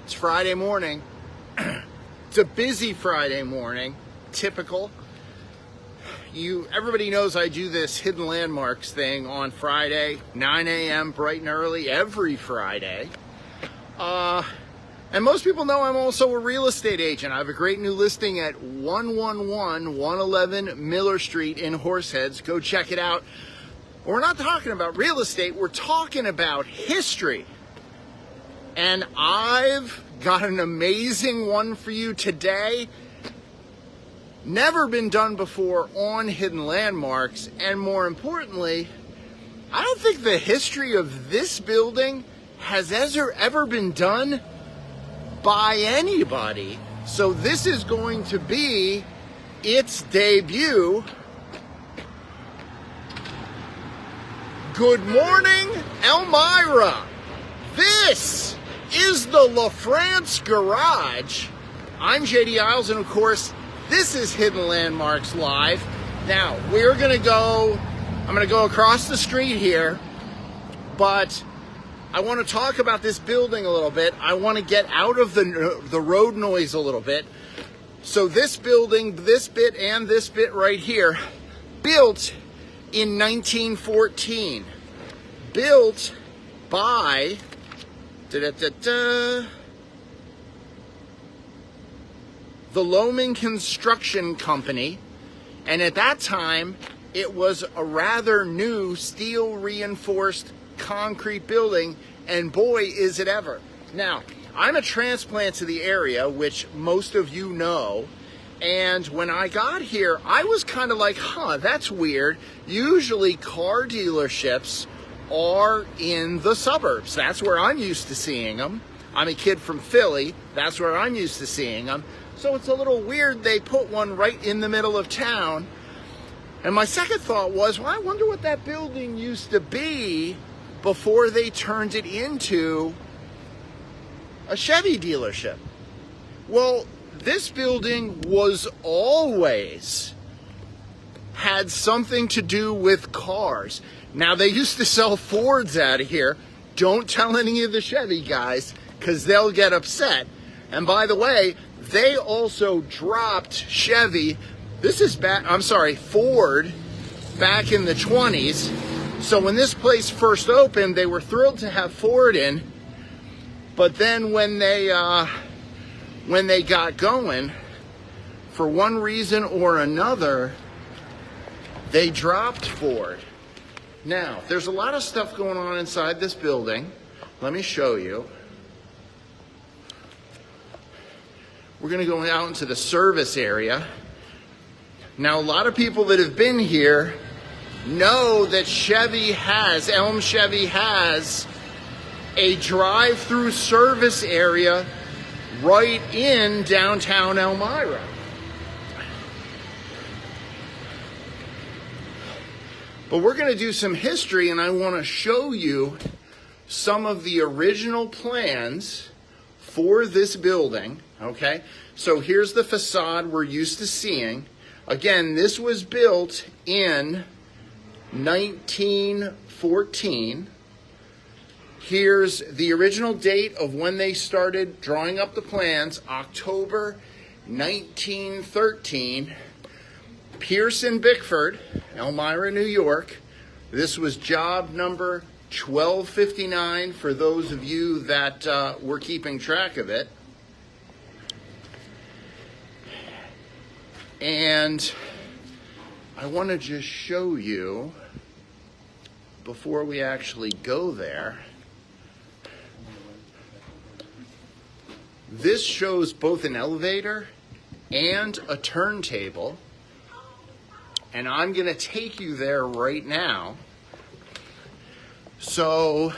It's Friday morning. It's a busy Friday morning, typical. Everybody knows I do this hidden landmarks thing on Friday, 9 a.m. bright and early every Friday. And most people know I'm also a real estate agent. I have a great new listing at 111 Miller Street in Horseheads. Go check it out. We're not talking about real estate, we're talking about history. And I've got an amazing one for you today. Never been done before on hidden landmarks, and more importantly, I don't think the history of this building has ever been done by anybody. So this is going to be its debut. Good morning, Elmira. This is the LaFrance garage. I'm JD Isles, and of course, this is Hidden Landmarks Live. Now, I'm gonna go across the street here, but I want to talk about this building a little bit. I want to get out of the road noise a little bit. So this building, this bit and this bit right here, built in 1914. Built by the Loman Construction Company, and at that time it was a rather new steel reinforced concrete building, and boy is it ever. Now, I'm a transplant to the area, which most of you know, and when I got here I was kind of like, that's weird. Usually car dealerships are in the suburbs. That's where I'm used to seeing them. I'm a kid from Philly. That's where I'm used to seeing them. So it's a little weird they put one right in the middle of town. And my second thought was, well, I wonder what that building used to be before they turned it into a Chevy dealership. Well, this building was always had something to do with cars. Now, they used to sell Fords out of here. Don't tell any of the Chevy guys, because they'll get upset. And by the way, they also dropped Chevy. Ford back in the 20s. So when this place first opened, they were thrilled to have Ford in. But then when they got going, for one reason or another, they dropped Ford. Now, there's a lot of stuff going on inside this building. Let me show you. We're going to go out into the service area. Now, a lot of people that have been here know that Elm Chevy has a drive-through service area right in downtown Elmira. But we're going to do some history, and I want to show you some of the original plans for this building, okay? So here's the facade we're used to seeing. Again, this was built in 1914. Here's the original date of when they started drawing up the plans, October 1913. Pearson Bickford, Elmira, New York. This was job number 1259 for those of you that were keeping track of it. And I want to just show you, before we actually go there, this shows both an elevator and a turntable, and I'm going to take you there right now. So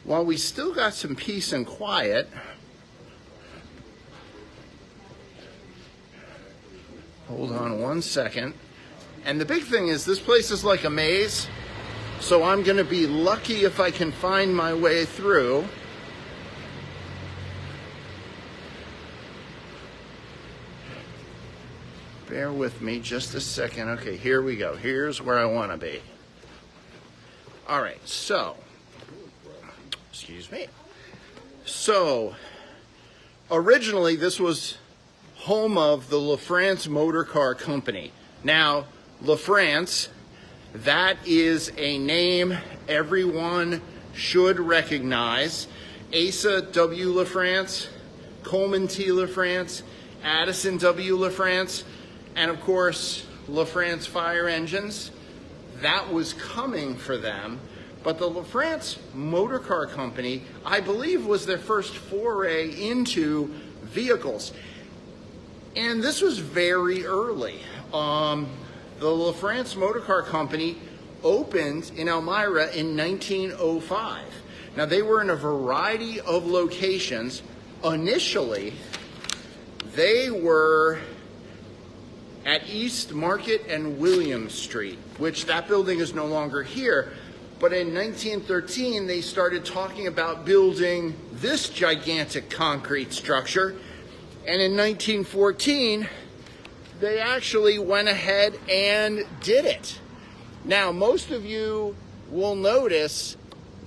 while we still got some peace and quiet, hold on one second. And the big thing is, this place is like a maze, so I'm going to be lucky if I can find my way through. Bear with me just a second. Okay, here we go. Here's where I want to be. All right, so, excuse me. So, Originally, this was home of the LaFrance Motor Car Company. Now, LaFrance, that is a name everyone should recognize. Asa W. LaFrance, Coleman T. LaFrance, Addison W. LaFrance, and of course, LaFrance Fire Engines. That was coming for them. But the LaFrance Motor Car Company, I believe, was their first foray into vehicles. And this was very early. The LaFrance Motor Car Company opened in Elmira in 1905. Now, they were in a variety of locations. Initially, they were at East Market and William Street, which that building is no longer here. But in 1913, they started talking about building this gigantic concrete structure. And in 1914, they actually went ahead and did it. Now, most of you will notice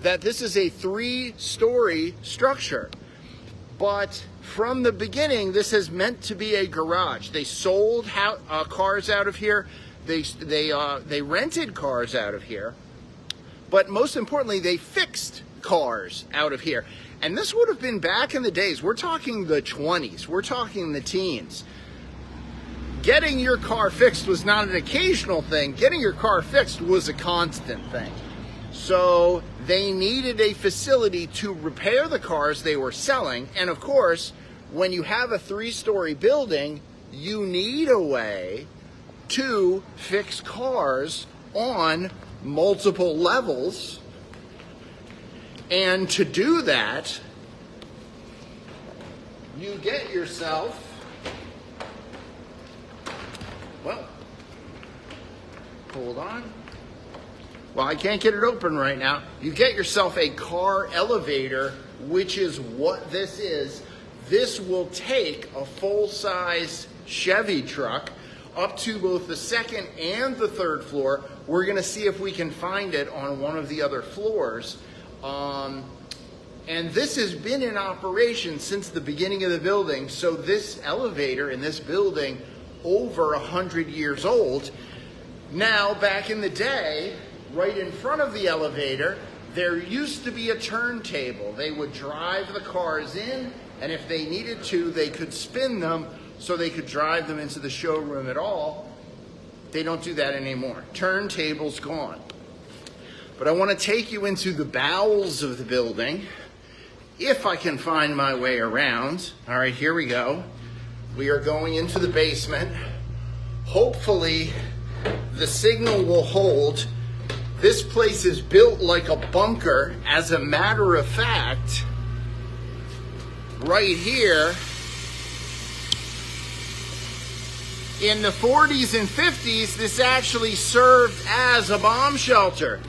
that this is a 3-story structure. But from the beginning, this is meant to be a garage. They sold cars out of here. They rented cars out of here. But most importantly, they fixed cars out of here. And this would have been back in the days. We're talking the 20s. We're talking the teens. Getting your car fixed was not an occasional thing. Getting your car fixed was a constant thing. So they needed a facility to repair the cars they were selling. And of course, when you have a 3-story building, you need a way to fix cars on multiple levels. And to do that, you get yourself, well, hold on. Well, I can't get it open right now. You get yourself a car elevator, which is what this is. This will take a full-size Chevy truck up to both the 2nd and the 3rd floor. We're going to see if we can find it on one of the other floors. And this has been in operation since the beginning of the building. So this elevator in this building, over 100 years old. Now, back in the day, right in front of the elevator, there used to be a turntable. They would drive the cars in, and if they needed to, they could spin them so they could drive them into the showroom at all. They don't do that anymore. Turntable's gone. But I want to take you into the bowels of the building, if I can find my way around. All right, here we go. We are going into the basement. Hopefully, the signal will hold. This place is built like a bunker. As a matter of fact, right here, in the 40s and 50s, this actually served as a bomb shelter.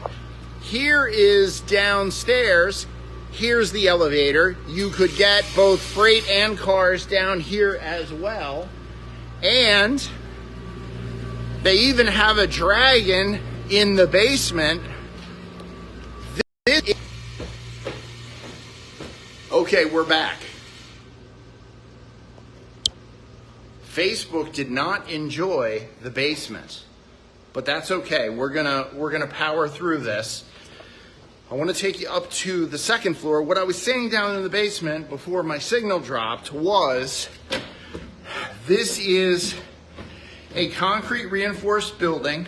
Here is downstairs. Here's the elevator. You could get both freight and cars down here as well. And they even have a dragon in the basement. Okay, we're back. Facebook did not enjoy the basement, but that's okay. We're gonna power through this. I want to take you up to the 2nd floor. What I was saying down in the basement before my signal dropped was, this is a concrete reinforced building.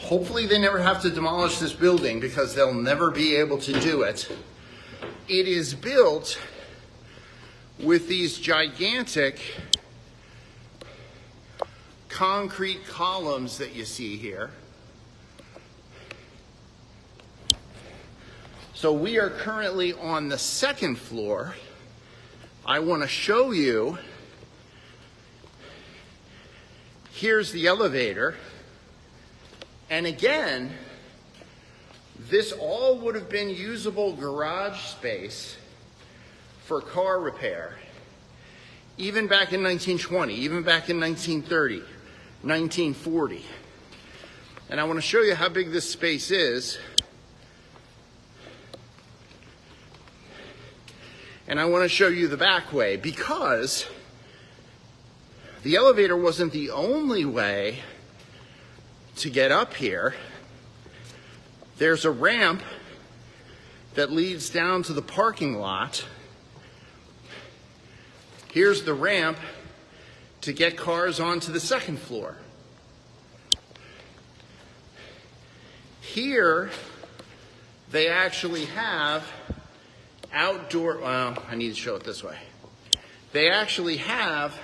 Hopefully they never have to demolish this building because they'll never be able to do it. It is built with these gigantic concrete columns that you see here. So we are currently on the 2nd floor. I want to show you, here's the elevator. And again, this all would have been usable garage space for car repair. Even back in 1920, even back in 1930, 1940. And I want to show you how big this space is. And I want to show you the back way, because the elevator wasn't the only way to get up here. There's a ramp that leads down to the parking lot. Here's the ramp to get cars onto the second floor. Here, they actually have outdoor, well, I need to show it this way. They actually have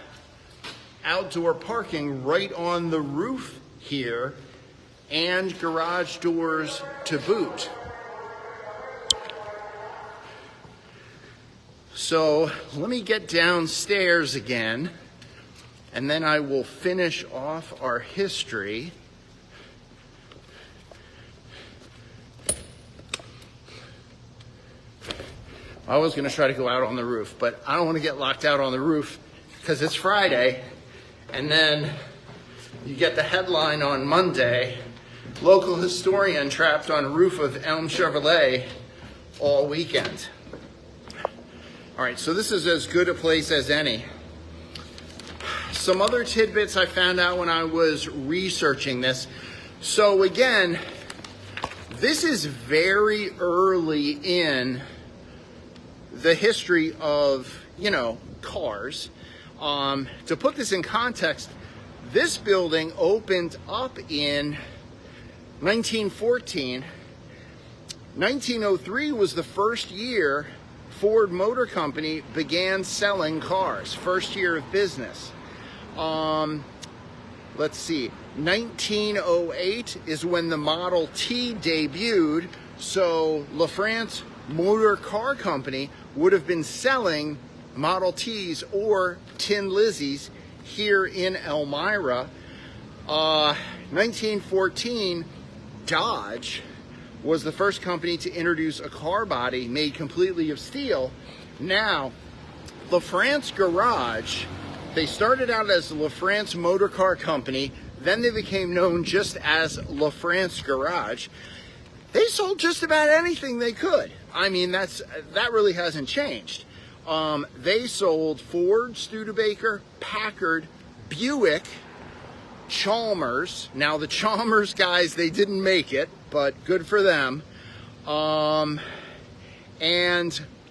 outdoor parking right on the roof here, and garage doors to boot. So let me get downstairs again, and then I will finish off our history. I was going to try to go out on the roof, but I don't want to get locked out on the roof because it's Friday, and then you get the headline on Monday, local historian trapped on roof of Elm Chevrolet all weekend. All right, so this is as good a place as any. Some other tidbits I found out when I was researching this. So again, this is very early in the history of, cars. To put this in context, this building opened up in 1914. 1903 was the first year Ford Motor Company began selling cars. First year of business. Let's see. 1908 is when the Model T debuted. So LaFrance Motor Car Company would have been selling Model Ts or Tin Lizzies here in Elmira. 1914, Dodge was the first company to introduce a car body made completely of steel. Now, LaFrance Garage, they started out as the LaFrance Motor Car Company, then they became known just as LaFrance Garage. They sold just about anything they could. I mean, that really hasn't changed. They sold Ford, Studebaker, Packard, Buick, Chalmers. Now the Chalmers guys, they didn't make it, but good for them. And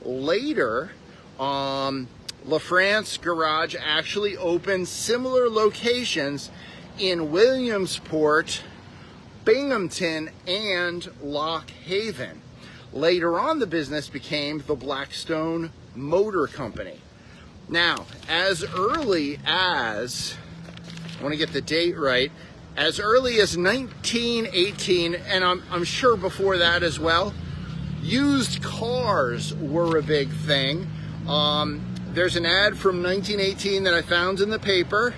later, LaFrance Garage actually opened similar locations in Williamsport, Binghamton, and Lock Haven. Later on, the business became the Blackstone Motor Company. Now, as early as, I want to get the date right, as early as 1918, and I'm sure before that as well, used cars were a big thing. There's an ad from 1918 that I found in the paper.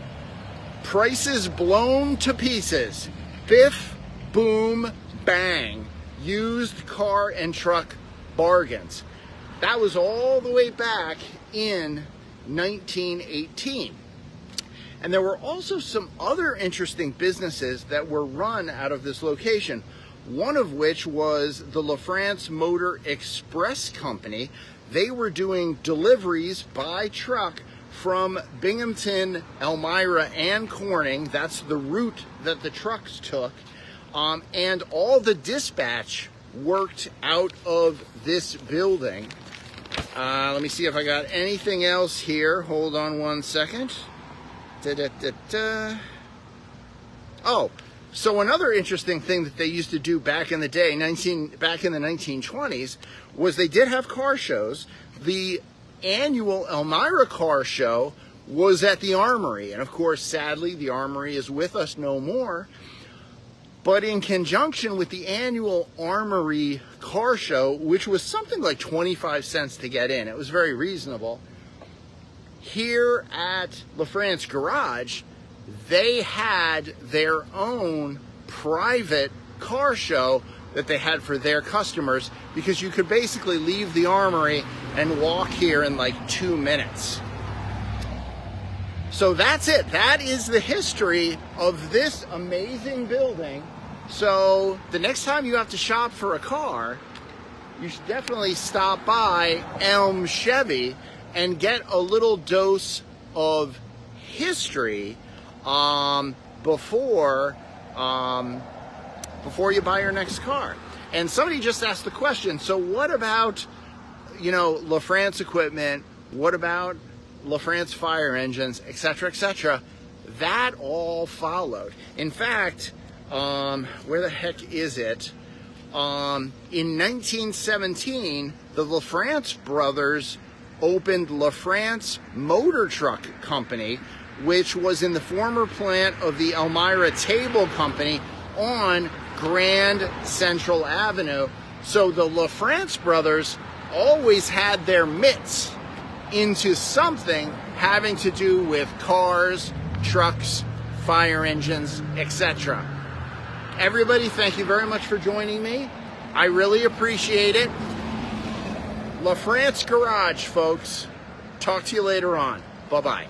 Prices blown to pieces. Biff, boom, bang. Used car and truck bargains. That was all the way back in 1918. And there were also some other interesting businesses that were run out of this location. One of which was the LaFrance Motor Express Company. They were doing deliveries by truck from Binghamton, Elmira, and Corning. That's the route that the trucks took. And all the dispatch worked out of this building. Let me see if I got anything else here. Hold on one second. Oh, so another interesting thing that they used to do back in the day, back in the 1920s, was they did have car shows. The annual Elmira Car Show was at the Armory. And of course, sadly, the Armory is with us no more. But in conjunction with the annual Armory Car Show, which was something like 25 cents to get in, it was very reasonable. Here at LaFrance Garage, they had their own private car show that they had for their customers, because you could basically leave the Armory and walk here in like 2 minutes. So that's it. That is the history of this amazing building. So the next time you have to shop for a car, you should definitely stop by Elm Chevy and get a little dose of history before you buy your next car. And somebody just asked the question, so what about, LaFrance equipment? What about LaFrance fire engines, etc., etc.? That all followed. In fact, where the heck is it? In 1917, the LaFrance brothers opened LaFrance Motor Truck Company, which was in the former plant of the Elmira Table Company on Grand Central Avenue. So the LaFrance brothers always had their mitts into something having to do with cars, trucks, fire engines, etc. Everybody, thank you very much for joining me. I really appreciate it. LaFrance Garage, folks. Talk to you later on. Bye-bye.